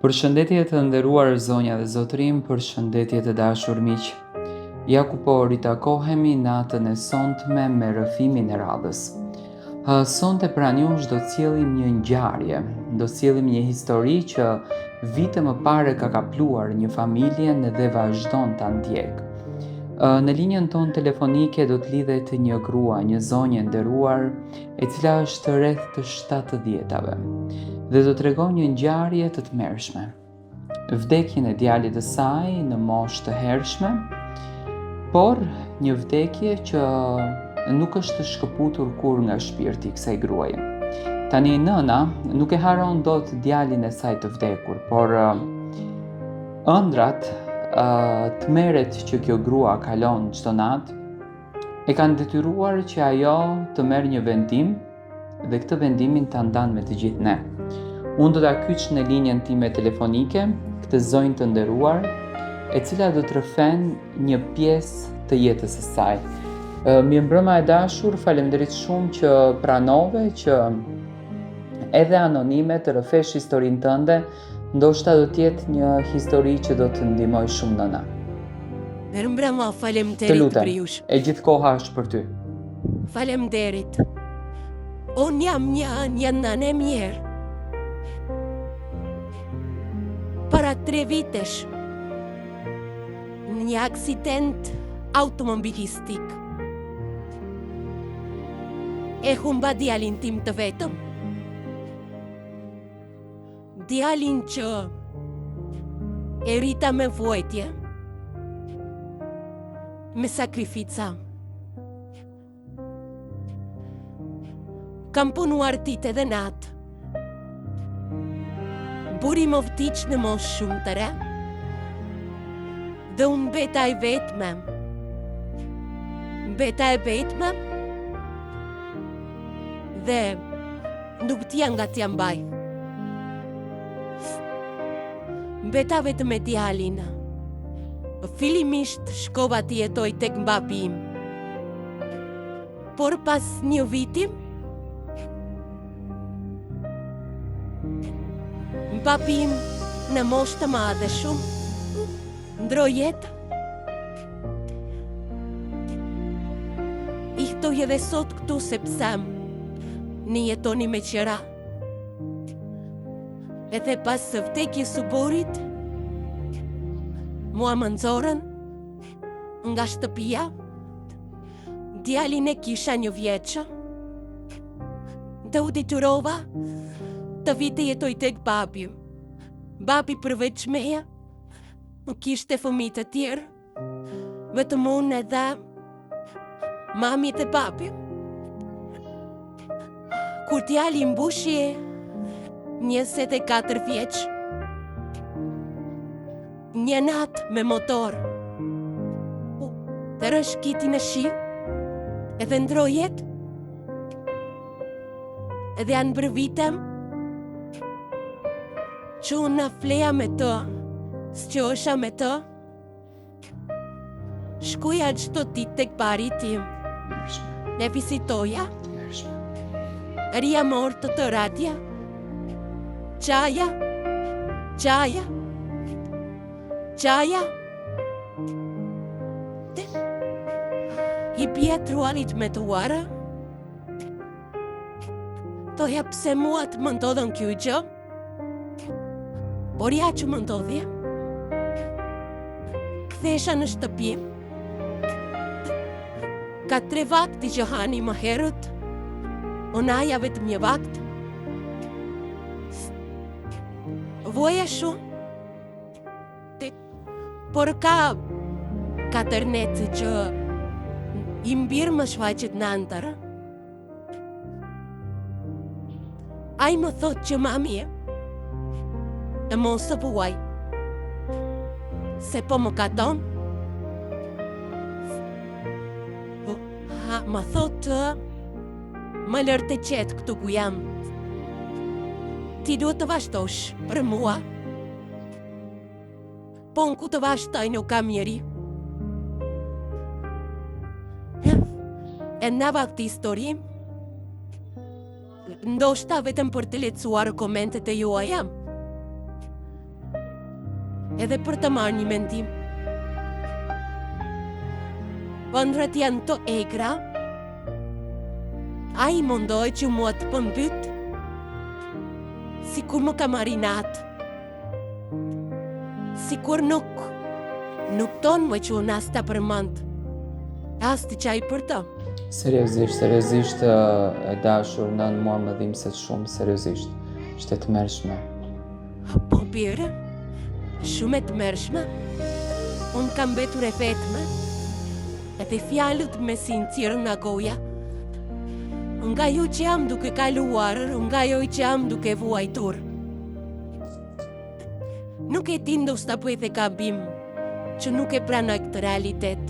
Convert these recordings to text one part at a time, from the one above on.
Përshëndetje të nderuar zonja dhe zotërim, përshëndetje të dashur miq. Ja ku po ritakohemi natën e sonte me rrëfimin e radhës. Sonte pra jush do sjellim një ngjarje, do sjellim një histori që vite më parë ka kapluar një familjen dhe vazhdon ta ndjek. Në linjën tonë telefonike do të lidhet një grua, një zonjë e nderuar, e cila është rreth të 70-tave dhe do tregon një ngjarje të tmerrshme. Vdekjen e djalit të saj në moshë të hershme, por një vdekje që nuk është shkëputur kur nga shpirti i kësaj gruaje. Tani nëna nuk e haron dot djalin e saj të vdekur, por ëndrat tmerret që kjo grua kalon çdo natë e kanë detyruar që ajo të merr një vendim dhe këtë vendimin ta ndan me të gjithë ne. Unë do ta kyç në linjën time telefonike këtë zonjë të nderuar, e cila do të rrëfen një pjesë të jetës së saj. Mirëmbrëma e dashur, faleminderit shumë që pranove që edhe anonime të rrëfesh historinë tënde, ndoshta do të jetë një histori që do të ndihmoj shumë nëna. Mirëmbrëma, Të faleminderit lutem, për jush. e gjithë koha është për ty. Faleminderit. Unë jam një nënë e mirë. Para 3 vitesh, në një aksident automobilistik, e humba djalin tim të vetëm. Djalin që e rrita me vuajtje, me sakrifica. Kam punuar ditë dhe natë. Buri më vdiq në moshë shumë të re, dhe unë beta e vetme. Beta e vetme, dhe nuk t'ja nga t'ja mbaj. Beta vetëm me djalin. Fillimisht shkova t'i jetoj tek mbapi im. Por pas një viti, mbapi im në moshë të madhe shumë ndroi jetë. I ktoj edhe sot këtu sepse ne jetoni me qira. Edhe pas së vdekjes së burit, mua më nxorën nga shtëpia. Djalin e kisha 1 vjeç. Dhe u detyrova të vite jetoj tek babi. Babi përveç meja nuk kishte fëmijë të tjerë, vetëm unë edhe mami dhe babi. Kur djali mbushi 24 vjeç, një natë me motor, të rëshkiti në shi, edhe ndroi jetë, edhe janë bërvitem, që unë në fleja me të, s'qosha me të, shkuja çdo ditë tek bari tim, ne vizitoja, rria mortë të radja, qaja, i bje trualit me të uara, toja pse mua të më ndodhën kjo gjë, por ja që më ndodhje. Kthesha në shtëpi, ka 3 vakti që hani më herët, unë aja vetëm 1 vakt. Voja shumë, por ka katërneci që i mbirë më shfaqet në antërë. Ai më thot që mami e mos të vuaj, se po më katon. Më thot më lërë të qetë këtu ku jam. Ti duhet të vazhdosh për mua. Po në ku të vazhdoj nuk kam njeri. E në vakti histori, ndoshta vetëm për të lecuar komentet e juaja. edhe për të marrë një mendim. Ëndrat janë të egra, a i mundoj që mua të pëmbyt, si kur më ka marinat, si kur nuk tonë më që unë as të përmënd, as të qaj për të. Seriozisht e dashur, nën mua më dhimë se shumë, seriozisht, ishte të mërshme. Po birë, shumë e të mërshme, unë kam betur e vetme, edhe fjalët me sincirë nga goja, nga ju që jam duke kaluar, nga jo që jam duke vuajtur. Nuk e ti ndoshta po e the gabim, që nuk e pranoj këtë realitet.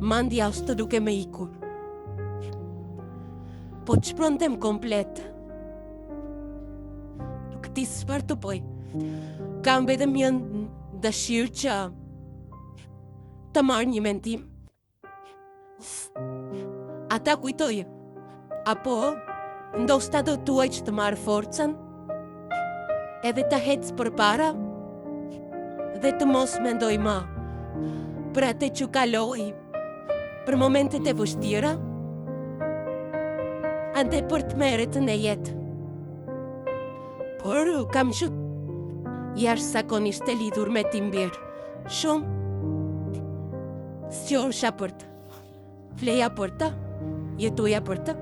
Mandja është duke me ikur. Po që prëndem komplet. Nuk ti s'par të poj. Kam vetëm një dëshirë që të marrë një mendim. Ata kujtoj, apo ndoshta do tuaj që të marrë forcën, edhe të hecë për para, dhe të mos mendoj ma, për atë që kaloj, për momentet e vështira, ande për të meret në jetë. Por kam që jashtëzakonisht e lidhur me timbir, shumë, s'qosha për të, fleja për të, jetuja për të.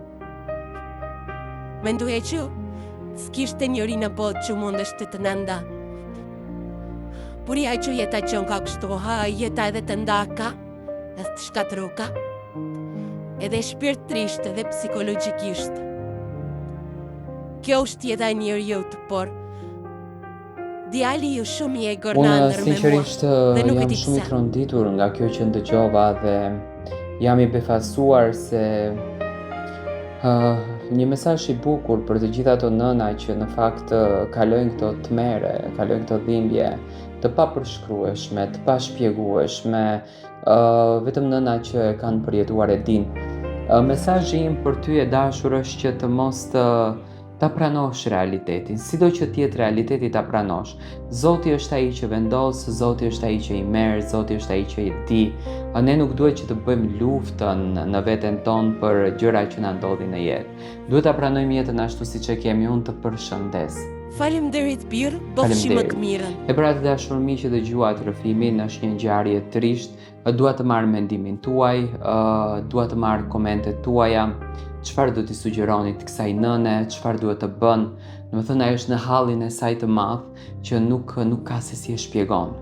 Mendoja që s'kishte njëri në botë që mundeshte të nënda. Por ja që jeta që nga kështoha, jeta edhe të ndaka, edhe të shkatroka, edhe shpirtrisht edhe psikologikisht. Kjo është jeta njërë jotë, por djali ju shumë i e gërnanër me mua, Sinqerisht jam shumë i tronditur nga kjo që ndëgjova dhe jam i befasuar se një mesazh i bukur për të gjitha ato nëna që në fakt kalojnë këto tmerre, kalojnë këto dhimbje të papërshkrueshme, të pashpjegueshme, vetëm nëna që e kanë përjetuar e dinë. Mesazhi im për ty e dashur është që të mos ta pranosh realitetin, sido që t'jetë realiteti ta pranosh. Zoti është ai që vendos, Zoti është ai që i merr, Zoti është ai që i di. Ne nuk duhet që të bëjmë luftën në veten tonë për gjëra që na ndodhin në jetë. Duhet ta pranojmë jetën ashtu siç e kemi. Unë të përshëndes. Faleminderit birë, bëfshi më të mirën. E pra të dashur miq që dëgjuat rrëfimin, është një ngjarje trisht. Dua të marr mendimin tuaj, dua të marr komentet tuaja. Çfarë do t'i sugjeronit kësaj nëne, çfarë duhet të bën? Domethënë ajo është në hallin e saj të madh që nuk ka se si e shpjegon.